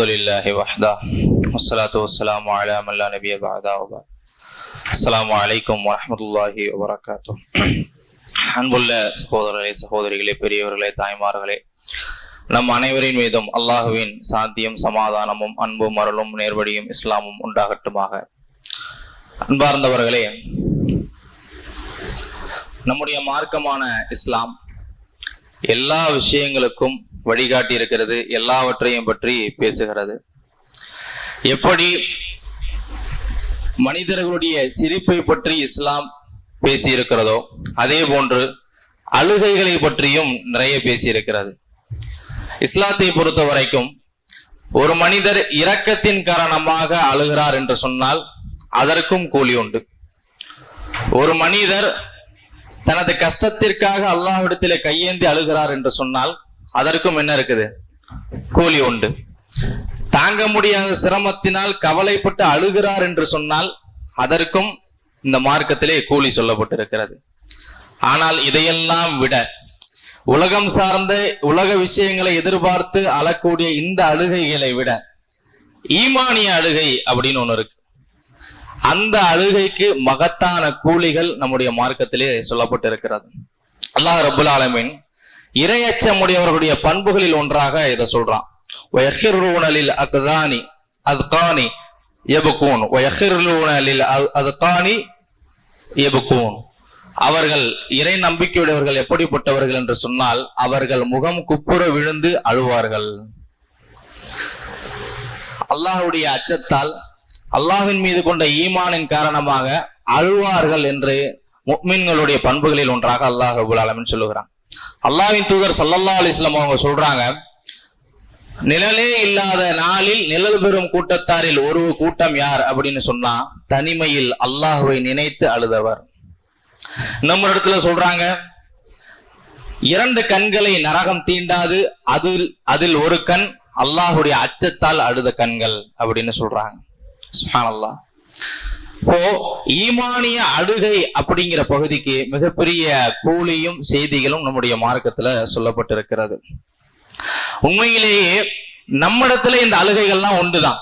அல்ஹம்துலில்லாஹி வஹ்தா வஸ்ஸலாத்து வஸ்ஸலாமு அலா மன் லா நபிய்ய பஅதா வ பஅத். அஸ்ஸலாமு அலைக்கும் வரஹ்மத்துல்லாஹி வபரகாத்துஹு. அன்புள்ள சகோதரர்களே, சகோதரிகளே, பெரியவர்களே, தாய்மார்களே, நம் அனைவரின் மீதும் அல்லாஹுவின் சாந்தியும் சமாதானமும் அன்பும் அருளும் நேர்வழியும் இஸ்லாமும் உண்டாகட்டுமாக. அன்பார்ந்தவர்களே, நம்முடைய மார்க்கமான இஸ்லாம் எல்லா விஷயங்களுக்கும் வழிகாட்டி இருக்கிறது, எல்லாவற்றையும் பற்றி பேசுகிறது. எப்படி மனிதர்களுடைய சிரிப்பை பற்றி இஸ்லாம் பேசி இருக்கிறதோ அதே போன்று அழுகைகளை பற்றியும் நிறைய பேசி இருக்கிறது. இஸ்லாத்தை பொறுத்த வரைக்கும் ஒரு மனிதர் இரக்கத்தின் காரணமாக அழுகிறார் என்று சொன்னால் அதற்கும் கூலி உண்டு. ஒரு மனிதர் தனது கஷ்டத்திற்காக அல்லாஹ்விடத்திலே கையேந்தி அழுகிறார் என்று சொன்னால் அதற்கும் என்ன இருக்குது? கூலி உண்டு. தாங்க முடியாத சிரமத்தினால் கவலைப்பட்டு அழுகிறார் என்று சொன்னால் அதற்கும் இந்த மார்க்கத்திலே கூலி சொல்லப்பட்டிருக்கிறது. ஆனால் இதையெல்லாம் விட உலகம் சார்ந்த உலக விஷயங்களை எதிர்பார்த்து அழக்கூடிய இந்த அழுகைகளை விட ஈமானிய அழுகை அப்படின்னு ஒண்ணு இருக்கு. அந்த அழுகைக்கு மகத்தான கூலிகள் நம்முடைய மார்க்கத்திலே சொல்லப்பட்டிருக்கிறது. அல்லாஹ் ரப்புல் ஆலமீன் இறையச்சமுடையவர்களுடைய பண்புகளில் ஒன்றாக இதை சொல்றான். அவர்கள் இறை நம்பிக்கையுடையவர்கள் எப்படிப்பட்டவர்கள் என்று சொன்னால் அவர்கள் முகம் குப்புற விழுந்து அழுவார்கள். அல்லாஹ்வுடைய அச்சத்தால், அல்லாஹ்வின் மீது கொண்ட ஈமானின் காரணமாக அழுவார்கள் என்று முஃமின்களுடைய பண்புகளில் ஒன்றாக அல்லாஹ் ரப்பல் ஆலமீன் சொல்லுகிறான். அல்லாஹ்வின் தூதர் ஸல்லல்லாஹு அலைஹி வஸல்லம் அவங்க சொல்றாங்க, நிழலே இல்லாத நாளில் நிழல் பெறும் கூட்டத்தாரில் ஒரு கூட்டம் யார் அப்படின்னு சொன்னா தனிமையில் அல்லாஹ்வை நினைத்து அழுதவர். நம்ம இடத்துல சொல்றாங்க, இரண்டு கண்களை நரகம் தீண்டாது, அதில் ஒரு கண் அல்லாஹ்வுடைய அச்சத்தால் அழுத கண்கள் அப்படின்னு சொல்றாங்க. சுப்ஹானல்லாஹ். இப்போ ஈமானிய அழுகை அப்படிங்கிற பகுதிக்கு மிகப்பெரிய கூலியும் செய்திகளும் நம்முடைய மார்க்கத்துல சொல்லப்பட்டிருக்கிறது. உண்மையிலேயே நம்மிடத்துல இந்த அழுகைகள்லாம் உண்டுதான்.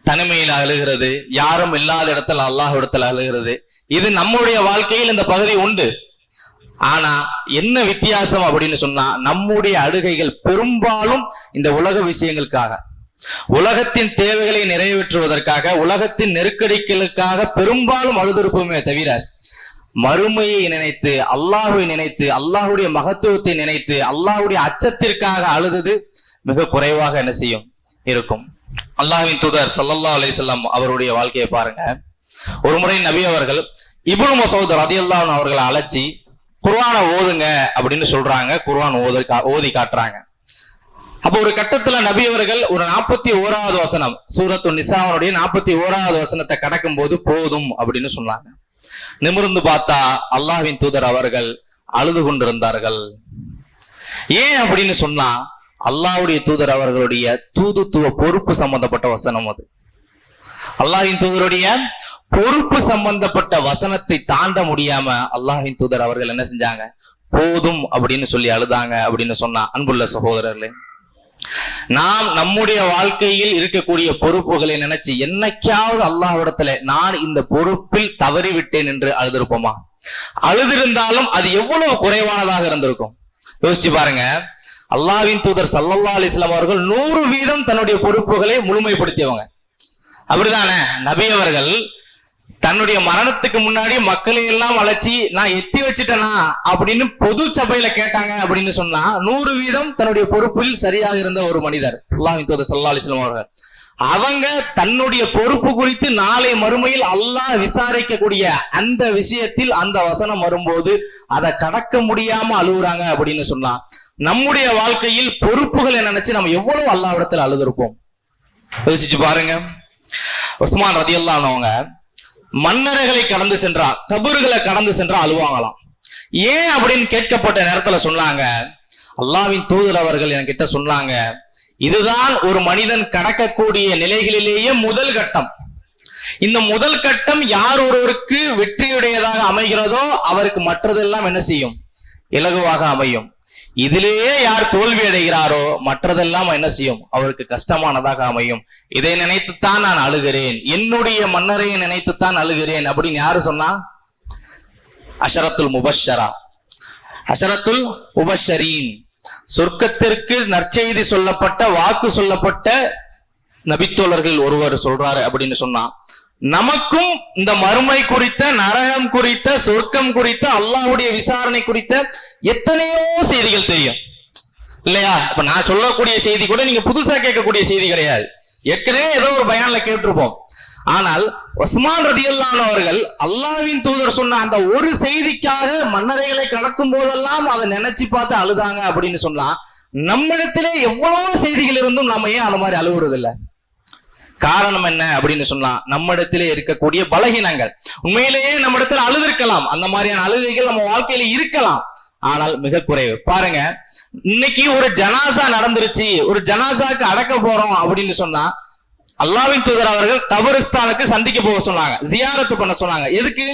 தனிமையில் அழுகிறது, யாரும் இல்லாத இடத்துல அல்லாஹ் இடத்துல அழுகிறது, இது நம்முடைய வாழ்க்கையில் இந்த பகுதி உண்டு. ஆனா என்ன வித்தியாசம் அப்படின்னு சொன்னா நம்முடைய அழுகைகள் பெரும்பாலும் இந்த உலக விஷயங்களுக்காக, உலகத்தின் தேவைகளை நிறைவேற்றுவதற்காக, உலகத்தின் நெருக்கடிகளுக்காக பெரும்பாலும் அழுதிருப்போமே தவிர மறுமையை நினைத்து, அல்லாஹ்வை நினைத்து, அல்லாஹ்வுடைய மகத்துவத்தை நினைத்து, அல்லாஹ்வுடைய அச்சத்திற்காக அழுது மிக குறைவாக என்ன செய்யும் இருக்கும். அல்லாஹ்வின் தூதர் ஸல்லல்லாஹு அலைஹி வஸல்லம் அவருடைய வாழ்க்கையை பாருங்க. ஒரு முறை நபி அவர்கள் இப்னு மஸ்ஊத் ரலியல்லாஹு அன்ஹு அவர்களை அழைச்சி குர்ஆனை ஓதுங்க அப்படின்னு சொல்றாங்க. குர்ஆன் ஓதி காட்டுறாங்க. அப்ப ஒரு கட்டத்துல நபி அவர்கள் ஒரு 41வது வசனம், சூரத்து நிசாவுடைய 41வது வசனத்தை கடக்கும் போது போதும் அப்படின்னு சொன்னாங்க. நிமிர்ந்து பார்த்தா அல்லாஹ்வின் தூதர் அவர்கள் அழுது கொண்டிருந்தார்கள். ஏன் அப்படின்னு சொன்னா அல்லாஹ்வுடைய தூதர் அவர்களுடைய தூதுத்துவ பொறுப்பு சம்பந்தப்பட்ட வசனம் அது. அல்லாஹ்வின் தூதருடைய பொறுப்பு சம்பந்தப்பட்ட வசனத்தை தாண்ட முடியாம அல்லாஹ்வின் தூதர் அவர்கள் என்ன செஞ்சாங்க? போதும் அப்படின்னு சொல்லி அழுதாங்க அப்படின்னு சொன்னா, அன்புள்ள சகோதரர்களே, நாம் நம்முடைய வாழ்க்கையில் இருக்கக்கூடிய பொறுப்புகளை நினைச்சு என்னைக்காவது அல்லாஹ்விடத்துல நான் இந்த பொறுப்பில் தவறிவிட்டேன் என்று அழுதிருப்போமா? அழுதிருந்தாலும் அது எவ்வளவு குறைவானதாக இருந்திருக்கும் யோசிச்சு பாருங்க. அல்லாஹ்வின் தூதர் ஸல்லல்லாஹு அலைஹி வஸல்லம் அவர்கள் 100% தன்னுடைய பொறுப்புகளை முழுமைப்படுத்தியவங்க. அப்படிதானே? நபி அவர்கள் தன்னுடைய மரணத்துக்கு முன்னாடி மக்களை எல்லாம் அழைச்சி நான் எத்தி வச்சுட்டேனா அப்படின்னு பொது சபையில கேட்டாங்க அப்படின்னு சொன்னா 100% தன்னுடைய பொறுப்பில் சரியாக இருந்த ஒரு மனிதர் அல்லாஹ்வின் தூதர் ஸல்லல்லாஹு அலைஹி வஸல்லம் அவர்கள். அவங்க தன்னுடைய பொறுப்பு குறித்து நாளை மறுமையில் அல்லாஹ் விசாரிக்கக்கூடிய அந்த விஷயத்தில் அந்த வசனம் வரும்போது அதை கடக்க முடியாம அழுகுறாங்க அப்படின்னு சொன்னா நம்முடைய வாழ்க்கையில் பொறுப்புகளை நினைச்சு நம்ம எவ்வளவு அல்லாஹ்விடத்தில் அழுதிருப்போம் யோசிச்சு பாருங்க. உஸ்மான் ரலியல்லாஹு அன்ஹு அவங்க மன்னர்களை கடந்து சென்றா, கபறுகளை கடந்து சென்றா அழுவாங்களாம். ஏன் அப்படின்னு கேட்கப்பட்ட நேரத்துல சொன்னாங்க, அல்லாஹ்வின் தூதர் அவர்கள் என்கிட்ட சொன்னாங்க, இதுதான் ஒரு மனிதன் கடக்கக்கூடிய நிலைகளிலேயே முதல் கட்டம். இந்த முதல் கட்டம் யார் ஒருவருக்கு வெற்றியுடையதாக அமைகிறதோ அவருக்கு மற்றதெல்லாம் என்ன செய்யும்? இலகுவாக அமையும். இதிலேயே யார் தோல்வி அடைகிறாரோ மற்றதெல்லாம் என்ன செய்யும், அவருக்கு கஷ்டமானதாக அமையும். இதை நினைத்துத்தான் நான் அழுகிறேன், என்னுடைய மன்னரையை நினைத்துத்தான் அழுகிறேன் அப்படின்னு யாரு சொன்னா? அஷரத்துல் முபஷரா, அஷரத்துல் முபஷரீன், சொர்க்கத்திற்கு நற்செய்தி சொல்லப்பட்ட, வாக்கு சொல்லப்பட்ட நபித்தோழர்கள் ஒருவர் சொல்றாரு அப்படின்னு சொன்னா, நமக்கும் இந்த மறுமை குறித்த, நரகம் குறித்த, சொர்க்கம் குறித்த, அல்லாஹ்வுடைய விசாரணை குறித்த எத்தனையோ செய்திகள் தெரியும் இல்லையா? இப்ப நான் சொல்லக்கூடிய செய்தி கூட நீங்க புதுசா கேட்கக்கூடிய செய்தி கிடையாது, ஏற்கனவே ஏதோ ஒரு பயான்ல கேட்டிருப்போம். ஆனால் உஸ்மான் ரலியல்லாஹு அன்ஹு அவர்கள் அல்லாஹ்வின் தூதர் சொன்ன அந்த ஒரு செய்திக்காக மன்னரைகளை கடக்கும் போதெல்லாம் அதை நினைச்சு பார்த்து அழுதாங்க அப்படின்னு சொன்னா, நம்மிடத்திலே எவ்வளவோ செய்திகள் இருந்தும் நம்ம ஏன் அந்த மாதிரி அழுகுறது இல்லை? காரணம் என்ன அப்படின்னு சொன்னா, நம்மிடத்திலே இருக்கக்கூடிய பலகீனங்கள். உண்மையிலேயே நம்ம இடத்துல அழுதிருக்கலாம், அந்த மாதிரியான அழுகைகள் நம்ம வாழ்க்கையில இருக்கலாம், ஆனால் மிக குறைவு. பாருங்க, இன்னைக்கு ஒரு ஜனாசா நடந்துருச்சு, ஒரு ஜனாசாக்கு அடக்க போறோம் அப்படின்னு சொன்னா, அல்லாஹ்வின் தூதர் அவர்கள் கபரிஸ்தானுக்கு சந்திக்க போக சொன்னாங்க, ஜியாரத்து பண்ண சொன்னாங்க. எதுக்கு?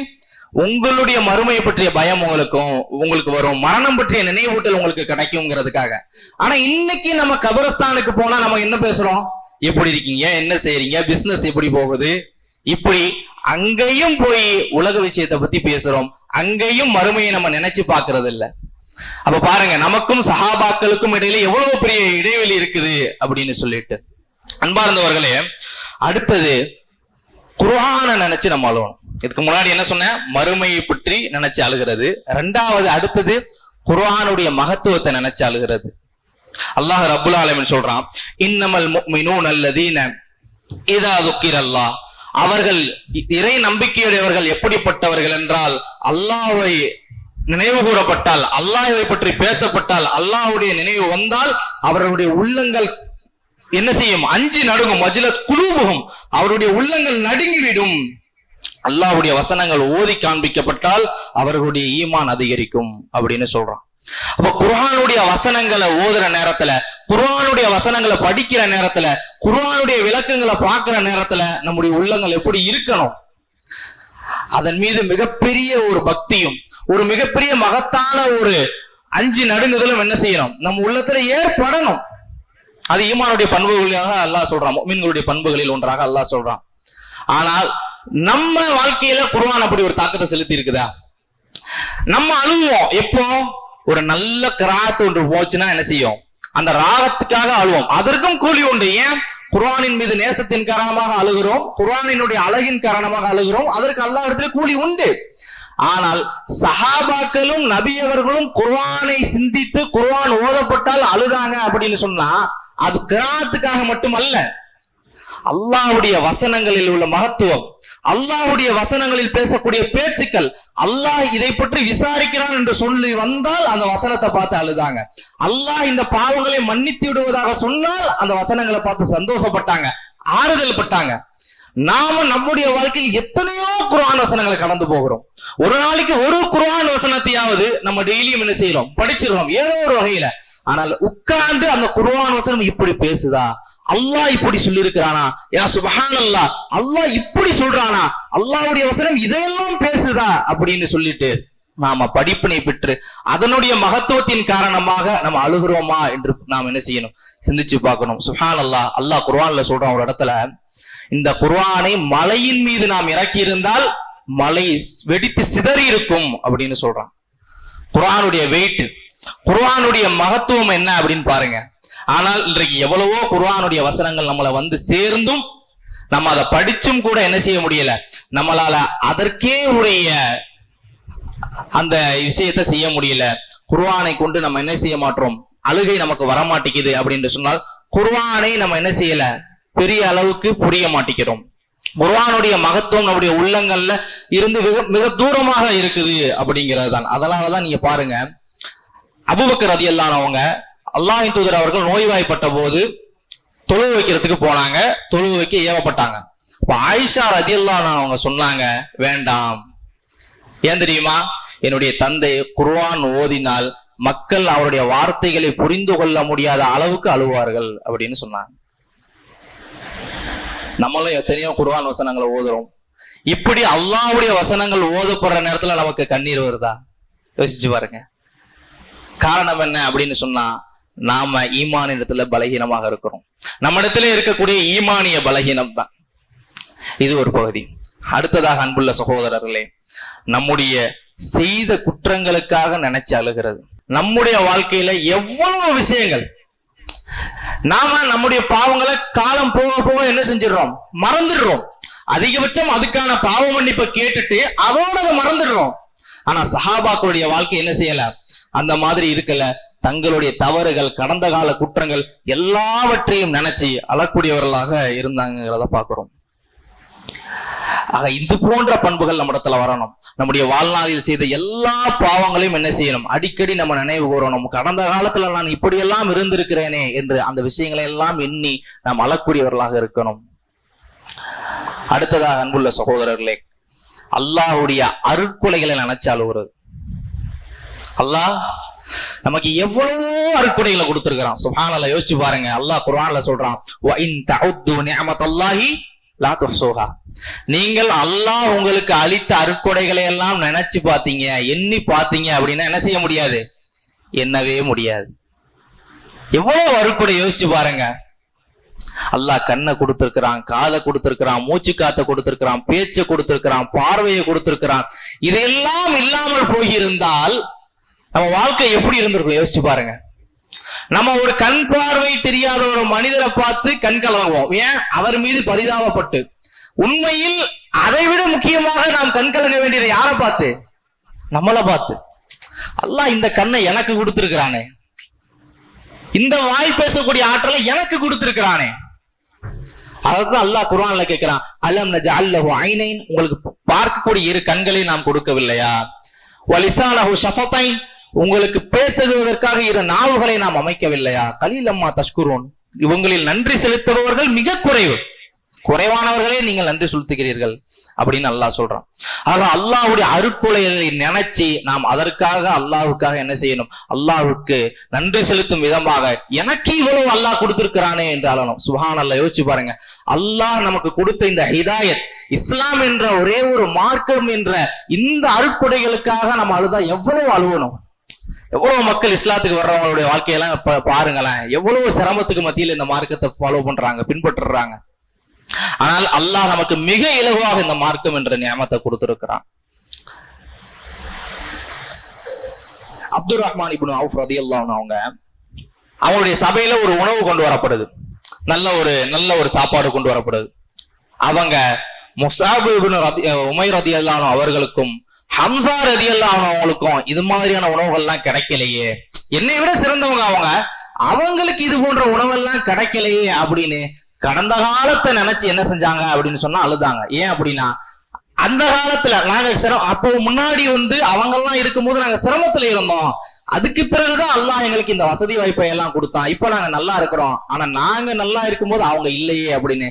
உங்களுடைய மறுமையை பற்றிய பயம் உங்களுக்கு வரும், மரணம் பற்றிய நினைவூட்டல் உங்களுக்கு கிடைக்கும்ங்கிறதுக்காக. ஆனா இன்னைக்கு நம்ம கபரிஸ்தானுக்கு போனா நம்ம என்ன பேசுறோம்? எப்படி இருக்கீங்க, என்ன செய்யறீங்க, பிசினஸ் எப்படி போகுது, இப்படி அங்கேயும் போய் உலக விஷயத்தை பத்தி பேசுறோம், அங்கேயும் மறுமையை நம்ம நினைச்சு பாக்குறது இல்ல. அப்ப பாருங்க, நமக்கும் சஹாபாக்களுக்கும் இடையில எவ்வளவு பெரிய இடைவெளி இருக்குது அப்படின்னு சொல்லிட்டு. அன்பார்ந்தவர்களே, அடுத்தது குர்ஆனை நினைச்சு நம்ம அழுவணும். இதுக்கு முன்னாடி என்ன சொன்ன, மறுமையை பற்றி நினைச்சு அழுகிறது. ரெண்டாவது, அடுத்தது குர்ஆனுடைய மகத்துவத்தை நினைச்சு அழுகிறது. அல்லாஹ் ரப்புல் ஆலமீன் சொல்றான், இன்னமல் முஃமினூன அல்லதீன இதா ذுக்கிரல்லாஹ், அவர்கள் இறை நம்பிக்கையுடையவர்கள் எப்படிப்பட்டவர்கள் என்றால், அல்லாஹ்வை நினைவு கூறப்பட்டால், அல்லாஹ்வை பற்றி பேசப்பட்டால், அல்லாஹ்வுடைய நினைவு வந்தால் அவர்களுடைய உள்ளங்கள் என்ன செய்யும்? அஞ்சி நடுங்கும். வஜ்லத் குலூபுஹும், அவருடைய உள்ளங்கள் நடுங்கிவிடும். அல்லாஹ்வுடைய வசனங்கள் ஓதி காண்பிக்கப்பட்டால் அவர்களுடைய ஈமான் அதிகரிக்கும் அப்படின்னு சொல்றான். அப்ப குர்ஆனுடைய வசனங்களை ஓதுற நேரத்துல, குர்ஆனுடைய வசனங்களை படிக்கிற நேரத்துல, குர்ஆனுடைய விளக்கங்களை பார்க்கிற நேரத்துல நம்முடைய உள்ளங்கள் எப்படி இருக்கணும்? அதன் மீது மிகப்பெரிய ஒரு பக்தியும், ஒரு மிகப்பெரிய மகத்தான ஒரு அஞ்சு நடுங்குதலும் என்ன செய்யணும்? நம்ம உள்ளத்துல ஏற்படணும். அது ஈமானுடைய பண்புகளாக அல்லாஹ் சொல்றான், முஃமின்களுடைய பண்புகளில் ஒன்றாக அல்லாஹ் சொல்றான். ஆனால் நம்ம வாழ்க்கையில குர்ஆன் அப்படி ஒரு தாக்கத்தை செலுத்தி இருக்குதா? நம்ம அழுவோம் எப்போ? ஒரு நல்ல கிராத் ஒன்று போச்சுன்னா என்ன செய்யும்? அந்த ராகத்துக்காக அழுவோம், அதற்கும் கூலி உண்டு. ஏன்? குர்ஆனின் மீது நேசத்தின் காரணமாக அழுகிறோம், குர்ஆனினுடைய அழகின் காரணமாக அழுகிறோம், அதற்கு அல்லாஹ் இடத்துல கூலி உண்டு. ஆனால் சஹாபாக்களும் நபியவர்களும் குர்ஆனை சிந்தித்து குர்ஆன் ஓதப்பட்டால் அழுதாங்க அப்படின்னு சொன்னா, அது கிராத்துக்காக மட்டுமல்ல, அல்லாஹ்வுடைய வசனங்களில் உள்ள மகத்துவம், அல்லாஹ்வுடைய வசனங்களில் பேசக்கூடிய பேச்சுக்கள், அல்லாஹ் இதை பற்றி விசாரிக்கிறான் என்று சொல்லி வந்தால் அந்த வசனத்தை பார்த்து அழுதாங்க. அல்லாஹ் இந்த பாவங்களை மன்னித்து விடுவதாக சொன்னால் அந்த வசனங்களை பார்த்து சந்தோஷப்பட்டாங்க, ஆறுதல் பட்டாங்க. நாம நம்முடைய வாழ்க்கையில் எத்தனையோ குர்ஆன் வசனங்களை கடந்து போகிறோம். ஒரு நாளைக்கு ஒரு குர்ஆன் வசனத்தையாவது நம்ம டெய்லியும் என்ன செய்யறோம்? படிச்சிடறோம் ஏதோ ஒரு வகையில. ஆனால் உட்கார்ந்து அந்த குர்ஆன் வசனம் இப்படி பேசுதா, அல்லாஹ் இப்படி சொல்லி இருக்கிறானா, யா சுப்ஹானல்லாஹ், அல்லாஹ் இப்படி சொல்றானா, அல்லாஹ்வுடைய வசனம் இதையெல்லாம் பேசுதா அப்படின்னு சொல்லிட்டு நாம படிப்பினை பெற்று அதனுடைய மகத்துவத்தின் காரணமாக நம்ம அழுகிறோமா என்று நாம் என்ன செய்யணும்? சிந்திச்சு பார்க்கணும். சுப்ஹானல்லாஹ், அல்லாஹ் குர்ஆன்ல சொல்றான் ஒரு இடத்துல, இந்த குர்ஆனை மலையின் மீது நாம் இறக்கி இருந்தால் மலை வெடித்து சிதறி இருக்கும் அப்படின்னு சொல்றான். குர்ஆனுடைய வெயிட், குர்ஆனுடைய மகத்துவம் என்ன அப்படின்னு பாருங்க. ஆனால் இன்றைக்கு எவ்வளவோ குர்ஆனுடைய வசனங்கள் நம்மளை வந்து சேர்ந்தும் நம்ம அதை படிச்சும் கூட என்ன செய்ய முடியல, நம்மளால அதற்கே உரிய அந்த விஷயத்தை செய்ய முடியல. குர்ஆனை கொண்டு நம்ம என்ன செய்ய மாட்டோம்? அழுகை நமக்கு வரமாட்டேங்குது அப்படின்னு சொன்னால் குர்ஆனை நம்ம என்ன செய்யல, பெரிய அளவுக்கு புரிய மாட்டேங்கிறோம். குர்ஆனுடைய மகத்துவம் நம்முடைய உள்ளங்கள்ல இருந்து மிக தூரமாக இருக்குது அப்படிங்கிறது தான். அதனாலதான் நீங்க பாருங்க, அபூபக்கர் ரலியல்லாஹு அன்ஹு அவங்க அல்லாஹ்வின் தூதர் அவர்கள் நோய்வாய்ப்பட்ட போது தொழுவு வைக்கிறதுக்கு போனாங்க, தொழுவு வைக்க ஏவப்பட்டாங்க. அப்ப ஆயிஷா ரலியல்லாஹு அன்ஹா அவங்க சொன்னாங்க, வேண்டாம். ஏன் தெரியுமா? என்னுடைய தந்தை குர்ஆன் ஓதினால் மக்கள் அவருடைய வார்த்தைகளை புரிந்து கொள்ள முடியாத அளவுக்கு அழுவார்கள் அப்படின்னு சொன்னாங்க. நம்மளும் எத்தனையோ குர்ஆன் வசனங்களை ஓதுறோம். இப்படி அல்லாஹ்வுடைய வசனங்கள் ஓதப்படுற நேரத்துல நமக்கு கண்ணீர் வருதா? யோசிச்சு பாருங்க. காரணம் என்ன அப்படின்னு சொன்னா, நாம ஈமானிடத்துல பலகீனமாக இருக்கிறோம். நம்ம இடத்துல இருக்கக்கூடிய ஈமானிய பலகீனம் தான் இது ஒரு பகுதி. அடுத்ததாக அன்புள்ள சகோதரர்களே, நம்முடைய செய்த குற்றங்களுக்காக நினைச்சு அழுகிறது. நம்முடைய வாழ்க்கையில எவ்வளவு விஷயங்கள் நாம நம்முடைய பாவங்களை காலம் போக போக என்ன செஞ்சிடறோம், மறந்துடுறோம். அதிகபட்சம் அதுக்கான பாவ மன்னிப்பை கேட்டுட்டு அதோட அதை மறந்துடுறோம். ஆனா சஹாபாக்களுடைய வாழ்க்கை என்ன செய்யல, அந்த மாதிரி இருக்கல. தங்களுடைய தவறுகள், கடந்த கால குற்றங்கள் எல்லாவற்றையும் நினைச்சு அழக்கூடியவர்களாக இருந்தாங்கிறத பாக்குறோம். ஆக இது போன்ற பண்புகள் நம்ம இடத்துல வரணும். நம்முடைய வாழ்நாளில் செய்த எல்லா பாவங்களையும் என்ன செய்யணும், அடிக்கடி நம்ம நினைவு கூறணும். கடந்த காலத்துல நான் இப்படியெல்லாம் இருந்திருக்கிறேனே என்று அந்த விஷயங்களை எல்லாம் எண்ணி நாம் அழக்கூடியவர்களாக இருக்கணும். அடுத்ததாக அன்புள்ள சகோதரர்களே, அல்லாஹ்வுடைய அருட்கொலைகளை நினைச்சு அழுவுறது. அல்லாஹ் நமக்கு எவ்வளவோ அருட்கொடைகளை கொடுத்திருக்கிறான். சுப்ஹானல்லாஹ், யோசிச்சு பாருங்க. அல்லாஹ் குர்ஆன்ல சொல்றான், வ இன் தஉது நிஅமத்தல்லாஹி லா துஹ்ஸூஹா. நீங்கள் அல்லாஹ் உங்களுக்கு அளித்த அருட்கொடைகளை எல்லாம் நினைச்சு பார்த்தீங்க, எண்ணி பார்த்தீங்க அப்படின்னா என்ன செய்ய முடியாது, எண்ணவே முடியாது. எவ்வளவு அருட்கொடை யோசிச்சு பாருங்க. அல்லாஹ் கண்ணை கொடுத்திருக்கிறான், காதை கொடுத்திருக்கிறான், மூச்சு காத்த கொடுத்திருக்கிறான், பேச்சை கொடுத்திருக்கிறான், பார்வையை கொடுத்திருக்கிறான். இதெல்லாம் இல்லாமல் போயிருந்தால் நம்ம வாழ்க்கை எப்படி இருந்திருக்கும் யோசிச்சு பாருங்க. நம்ம ஒரு கண் பார்வை தெரியாத ஒரு மனிதரை பார்த்து கண் கலங்குவோம். ஏன்? அவர் மீது பரிதாபப்பட்டு. உண்மையில் அதை விட முக்கியமாக நாம் கண் கலங்க வேண்டியதை யாரை பார்த்து? நம்மளை பார்த்து. அல்லாஹ் இந்த கண்ணை எனக்கு கொடுத்திருக்கிறானே, இந்த வாய் பேசக்கூடிய ஆற்றலை எனக்கு கொடுத்திருக்கிறானே. அதான் அல்லாஹ் குர்ஆன்ல கேட்கிறான், அலம் நஜஅல் லஹு ஐனைன், உங்களுக்கு பார்க்கக்கூடிய இரு கண்களை நாம் கொடுக்கவில்லையா? வலிசானஹு ஷஃபதைன், உங்களுக்கு பேசுவதற்காக இரு நாவுகளை நாம் அமைக்கவில்லையா? கலீலம்மா தஷ்குரூன், இவங்களில் நன்றி செலுத்துபவர்கள் மிக குறைவானவர்களே நீங்கள் நன்றி செலுத்துகிறீர்கள் அப்படின்னு அல்லாஹ் சொல்றான். ஆக அல்லாஹ்வுடைய அருட்கொடைகளை நினைச்சு நாம் அதற்காக அல்லாஹ்வுக்காக என்ன செய்யணும், அல்லாஹ்வுக்கு நன்றி செலுத்தும் விதமாக எனக்கு இவ்வளவு அல்லாஹ் கொடுத்திருக்கிறானே என்று அழணும். சுப்ஹானல்லாஹ், யோசிச்சு பாருங்க. அல்லாஹ் நமக்கு கொடுத்த இந்த ஹிதாயத், இஸ்லாம் என்ற ஒரே ஒரு மார்க்கம் என்ற இந்த அருட்கொடைகளுக்காக நம்ம அழுதா எவ்வளவு அழுவணும். எவ்வளவு மக்கள் இஸ்லாத்துக்கு வர்றவங்களுடைய வாழ்க்கையெல்லாம் பாருங்களேன், எவ்வளவு சிரமத்துக்கு மத்தியில் இந்த மார்க்கத்தை ஃபாலோ பண்றாங்க, பின்பற்றுறாங்க. ஆனால் அல்லாஹ் நமக்கு மிக இலகுவாக இந்த மார்க்கம் என்ற நியமத்தை கொடுத்திருக்கிறான். அப்துர் ரஹ்மான் இப்னு அவுஃப் ரலியல்லாஹு அன்ஹு அவங்களுடைய சபையில ஒரு உணவு கொண்டு வரப்படுது, நல்ல ஒரு சாப்பாடு கொண்டு வரப்படுது. அவங்க முஸாப் இப்னு உமைர் ரலியல்லாஹு அன்ஹு அவர்களுக்கும் ஹம்சா ரலியல்லாஹு அன்ஹு அவங்களுக்கும் இது மாதிரியான உணவுகள்லாம் கிடைக்கலையே, என்னை விட சிறந்தவங்க அவங்க, அவங்களுக்கு இது போன்ற உணவெல்லாம் கிடைக்கலையே அப்படின்னு கடந்த காலத்தை நினைச்சு என்ன செஞ்சாங்க அப்படின்னு சொன்னா அழுதாங்க. ஏன் அப்படின்னா, அந்த காலத்துல நாங்க அப்போ முன்னாடி அவங்க எல்லாம் இருக்கும்போது நாங்க சிரமத்துல இருந்தோம், அதுக்கு பிறகுதான் அல்லாஹ் எங்களுக்கு இந்த வசதி வாய்ப்பை எல்லாம் கொடுத்தான், இப்ப நாங்க நல்லா இருக்கிறோம், ஆனா நாங்க நல்லா இருக்கும்போது அவங்க இல்லையே அப்படின்னு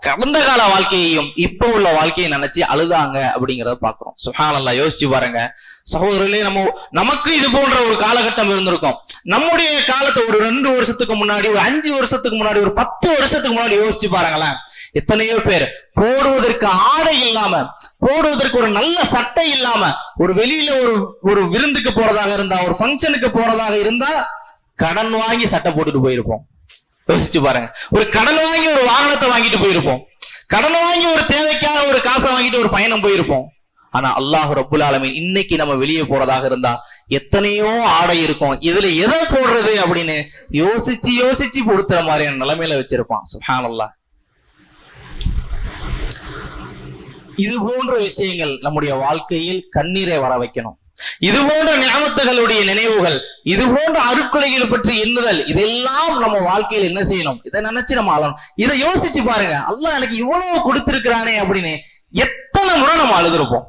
கடந்த கால வாழ்க்கையையும் இப்ப உள்ள வாழ்க்கையை நினைச்சு அழுதாங்க அப்படிங்கிறத பாக்குறோம். சுப்ஹானல்லாஹ், யோசிச்சு பாருங்க சகோதரர்களே. நமக்கு இது போன்ற ஒரு காலகட்டம் இருந்திருக்கும். நம்முடைய காலத்தை ஒரு 2 வருஷத்துக்கு முன்னாடி, ஒரு 5 வருஷத்துக்கு முன்னாடி, ஒரு 10 வருஷத்துக்கு முன்னாடி யோசிச்சு பாருங்களேன். எத்தனையோ பேர் போடுவதற்கு ஆடை இல்லாம, போடுவதற்கு ஒரு நல்ல சட்டை இல்லாம, ஒரு வெளியில ஒரு விருந்துக்கு போறதாக இருந்தா, ஒரு ஃபங்க்ஷனுக்கு போறதாக இருந்தா கடன் வாங்கி சட்டை போட்டுட்டு போயிருப்போம். யோசிச்சு பாருங்க. ஒரு கடன் வாங்கி ஒரு வாகனத்தை வாங்கிட்டு போயிருப்போம், கடன் வாங்கி ஒரு தேவைக்காக ஒரு காசை வாங்கிட்டு ஒரு பயணம் போயிருப்போம். ஆனா அல்லாஹ் ரப்புல் ஆலமீன் இன்னைக்கு நம்ம வெளியே போறதாக இருந்தா எத்தனையோ ஆடை இருக்கும், இதுல எதை போடுறது அப்படின்னு யோசிச்சு பொறுத்த மாதிரியான நிலைமையில வச்சிருப்பான். சுப்ஹானல்லாஹ். இது போன்ற விஷயங்கள் நம்முடைய வாழ்க்கையில் கண்ணீரை வர வைக்கணும். இது போன்ற நியமத்துகளுடைய நினைவுகள், இது போன்ற அருட்கொடைகள் பற்றி எண்ணுதல், இதெல்லாம் நம்ம வாழ்க்கையில் என்ன செய்யணும், இதை நினைச்சு நம்ம ஆளணும். இதை யோசிச்சு பாருங்க. அல்லாஹ் எனக்கு இவ்வளவு கொடுத்திருக்கிறானே அப்படின்னு எத்தனை முறை நம்ம அழுதுருப்போம்?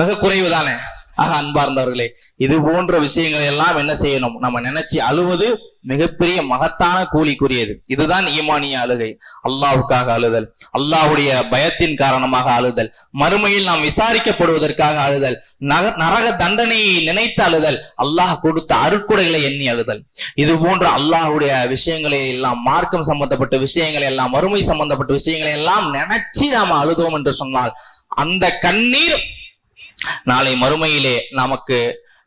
மிக குறைவுதானே. ஆக அன்பார்ந்தவர்களே, இது போன்ற விஷயங்கள் எல்லாம் என்ன செய்யணும், நம்ம நினைச்சு அழுவது மிகப்பெரிய மகத்தான கூலிக்குரியது. இதுதான் ஈமானிய அழுகை. அல்லாஹ்வுக்காக அழுதல், அல்லாஹ்வுடைய பயத்தின் காரணமாக அழுதல், மறுமையில் நாம் விசாரிக்கப்படுவதற்காக அழுதல், நரக தண்டனையை நினைத்து அழுதல், அல்லாஹ் கொடுத்த அருட்கொடைகளை எண்ணி அழுதல். இது போன்ற அல்லாஹ்வுடைய விஷயங்களை எல்லாம், மார்க்கம் சம்பந்தப்பட்ட விஷயங்களை எல்லாம், மறுமை சம்பந்தப்பட்ட விஷயங்களை எல்லாம் நினைச்சு நாம அழுதோம் என்று சொன்னால் அந்த கண்ணீர் நாளை மறுமையிலே நமக்கு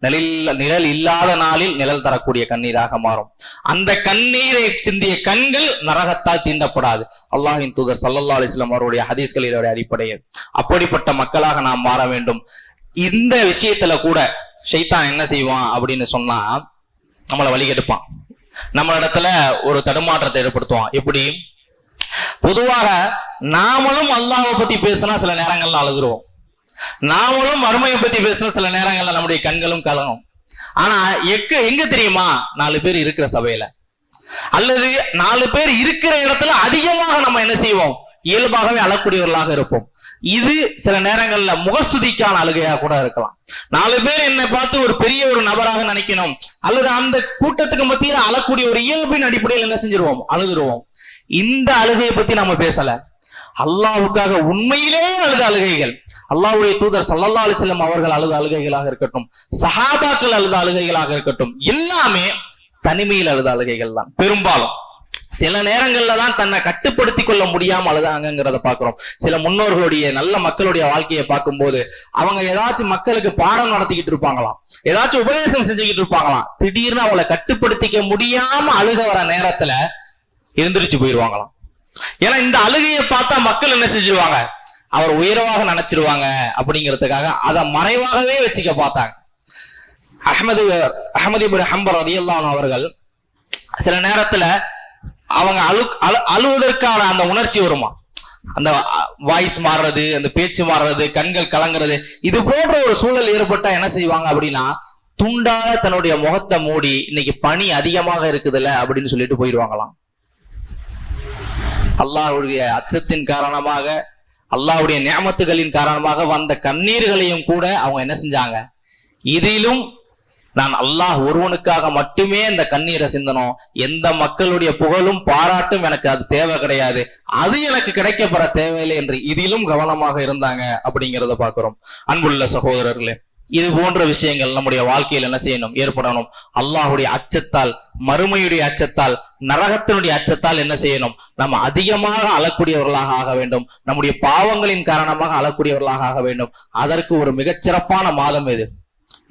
நிழல் இல்லாத நாளில் நிழல் தரக்கூடிய கண்ணீராக மாறும். அந்த கண்ணீரை சிந்திய கண்கள் நரகத்தால் தீண்டப்படாது. அல்லாஹ்வின் தூதர் ஸல்லல்லாஹு அலைஹி வஸல்லம் அவருடைய ஹதீஸ்கள் இதோட அடிப்படையில். அப்படிப்பட்ட மக்களாக நாம் மாற வேண்டும். இந்த விஷயத்துல கூட ஷைத்தான் என்ன செய்வான் அப்படின்னு சொன்னா, நம்மளை வழிகெடுப்பான், நம்மளிடத்துல ஒரு தடுமாற்றத்தை ஏற்படுத்துவான். எப்படி? பொதுவாக நாமளும் அல்லாஹ்வை பத்தி பேசினா சில நேரங்கள்ல அழுதுருவோம், நாமளும் மறுமையை பத்தி பேசினா சில நேரங்கள்ல நம்முடைய கண்களும் கலங்கும். ஆனா எங்க தெரியுமா? 4 பேர் இருக்கிற சபையில அல்லது 4 பேர் இருக்கிற இடத்துல அதிகமாக நம்ம என்ன செய்வோம்? இயல்பாகவே அழக்கூடியவர்களாக இருப்போம். இது சில நேரங்கள்ல முகஸ்துதிக்கான அழுகையா கூட இருக்கலாம். 4 பேர் என்னை பார்த்து ஒரு பெரிய ஒரு நபராக நினைக்கணும், அல்லது அந்த கூட்டத்துக்கு மத்தியில அழக்கூடிய ஒரு இயல்பின் அடிப்படையில் என்ன செஞ்சிருவோம்? அழுதுருவோம். இந்த அழுகையை பத்தி நம்ம பேசல. அல்லாஹ்வுக்காக உண்மையிலே அழுத அழுகைகள், அல்லாஹ்வுடைய தூதர் ஸல்லல்லாஹு அலைஹி வஸல்லம் அவர்கள் அழுத அழுகைகளாக இருக்கட்டும், சஹாபாக்கள் அழுத அழுகைகளாக இருக்கட்டும், எல்லாமே தனிமையில் அழுத அழுகைகள் தான். பெரும்பாலும் சில நேரங்கள்ல தான் தன்னை கட்டுப்படுத்திக் கொள்ள முடியாம அழுதாங்கிறத பாக்குறோம். சில முன்னோர்களுடைய நல்ல மக்களுடைய வாழ்க்கையை பார்க்கும்போது அவங்க ஏதாச்சும் மக்களுக்கு பாடம் நடத்திக்கிட்டு இருப்பாங்களாம், ஏதாச்சும் உபதேசம் செஞ்சுக்கிட்டு இருப்பாங்களாம். திடீர்னு அவங்களை கட்டுப்படுத்திக்க முடியாம அழுக வர நேரத்துல எழுந்திரிச்சு போயிருவாங்களாம். ஏன்னா இந்த அழுகையை பார்த்தா மக்கள் என்ன செஞ்சிருவாங்க? அவர் உயர்வாக நினைச்சிருவாங்க அப்படிங்கிறதுக்காக அதை மறைவாகவே வச்சுக்க பார்த்தாங்க. அஹ்மது இப்னு ஹம்பல் ரலியல்லாஹு அன்ஹு அவர்கள் சில நேரத்துல அவங்க அழுவதற்கான அந்த உணர்ச்சி வருமா, அந்த வாய்ஸ் மாறுறது, அந்த பேச்சு மாறுறது, கண்கள் கலங்குறது, இது போன்ற ஒரு சூழல் ஏற்பட்டா என்ன செய்வாங்க அப்படின்னா, துண்டால தன்னுடைய முகத்தை மூடி இன்னைக்கு பனி அதிகமாக இருக்குதுல்ல அப்படின்னு சொல்லிட்டு போயிடுவாங்களாம். அல்லாஹ்வுடைய அச்சத்தின் காரணமாக, அல்லாஹ்வுடைய நியமத்துகளின் காரணமாக வந்த கண்ணீர்களையும் கூட அவங்க என்ன செஞ்சாங்க? இதிலும் நான் அல்லாஹ் ஒருவனுக்காக மட்டுமே இந்த கண்ணீரை சிந்தனும், எந்த மக்களுடைய புகழும் பாராட்டும் எனக்கு அது தேவை கிடையாது, அது எனக்கு கிடைக்கப்பெற தேவையில்லை என்று இதிலும் கவனமாக இருந்தாங்க அப்படிங்கிறத பார்க்கிறோம். அன்புள்ள சகோதரர்களே, இது போன்ற விஷயங்கள் நம்முடைய வாழ்க்கையில் என்ன செய்யணும்? ஏற்படணும். அல்லாஹ்வுடைய அச்சத்தால், மறுமையுடைய அச்சத்தால், நரகத்தினுடைய அச்சத்தால் என்ன செய்யணும்? நம்ம அதிகமாக அழக்கூடியவர்களாக ஆக வேண்டும். நம்முடைய பாவங்களின் காரணமாக அழக்கூடியவர்களாக ஆக வேண்டும். அதற்கு ஒரு மிகச்சிறப்பான மாதம் எது?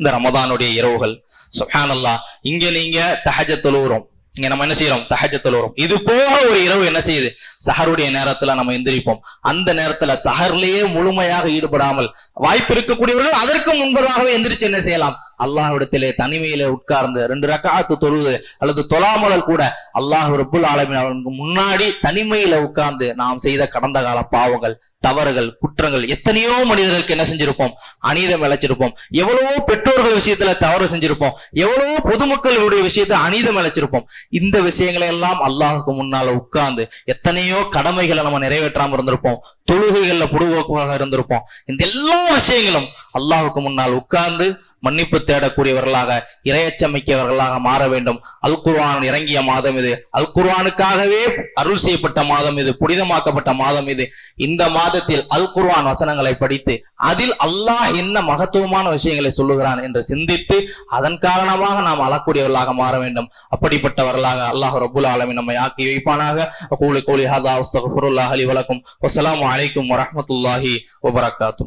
இந்த ரமதானுடைய இரவுகள். சுப்ஹானல்லாஹ், இங்க நீங்க தஹஜ்ஜத் தொழுகிறோம், இங்க நம்ம என்ன செய்யறோம்? தஹஜ்ஜத் தொழுகிறோம். இது போக ஒரு இரவு என்ன செய்யுது? சஹருடைய நேரத்துல நம்ம எந்திரிப்போம். அந்த நேரத்துல சஹர்லயே முழுமையாக ஈடுபடாமல் வாய்ப்பு இருக்கக்கூடியவர்கள் அதற்கு முன்பதாகவே எந்திரிச்சு என்ன செய்யலாம்? அல்லாஹ்விடத்திலே தனிமையிலே உட்கார்ந்து 2 ரக்அத் தொழுது அல்லது தொழாமலல் கூட அல்லாஹ் ரப்புல் ஆலமீன் அவருக்கு முன்னாடி தனிமையில உட்கார்ந்து நாம் செய்த கடந்த கால பாவங்கள், தவறுகள், குற்றங்கள், எத்தனையோ மனிதர்களுக்கு என்ன செஞ்சிருப்போம்? அநீதம் இழைச்சிருப்போம். எவ்வளவோ பெற்றோர்கள் விஷயத்துல தவறு செஞ்சிருப்போம். எவ்வளவோ பொதுமக்களுடைய விஷயத்துல அநீதம் இழைச்சிருப்போம். இந்த விஷயங்களை எல்லாம் அல்லாஹுக்கு முன்னால உட்கார்ந்து எத்தனையோ கடமைகளை நம்ம நிறைவேற்றாம இருந்திருப்போம். தொழுகைகள்ல பொடுபோக்காக இருந்திருப்போம். இந்த எல்லா விஷயங்களும் அல்லாஹுக்கு முன்னால் உட்கார்ந்து மன்னிப்பு தேடக்கூடியவர்களாக, இறையச்சமிக்கவர்களாக மாற வேண்டும். அல் குர்ஆன் இறங்கிய மாதம் இது. அல் குர்ஆனுக்காகவே அருள் செய்யப்பட்ட மாதம் இது, புனிதமாக்கப்பட்ட மாதம் இது. இந்த மாதத்தில் அல் குர்ஆன் வசனங்களை படித்து அதில் அல்லாஹ் என்ன மகத்துவமான விஷயங்களை சொல்லுகிறான் என்று சிந்தித்து அதன் காரணமாக நாம் அழக்கூடியவர்களாக மாற வேண்டும். அப்படிப்பட்டவர்களாக அல்லாஹ் ரப்புல் ஆலமீன் நம்மை ஆக்கி வைப்பானாக. அகூலு கௌலி ஹாதா வஸ்தக்ஃபிருல்லாஹ் லி வலக்கும். வஸ்ஸலாமு அலைக்கும் வரஹ்மத்துல்லாஹி வபரகாத்துஹு.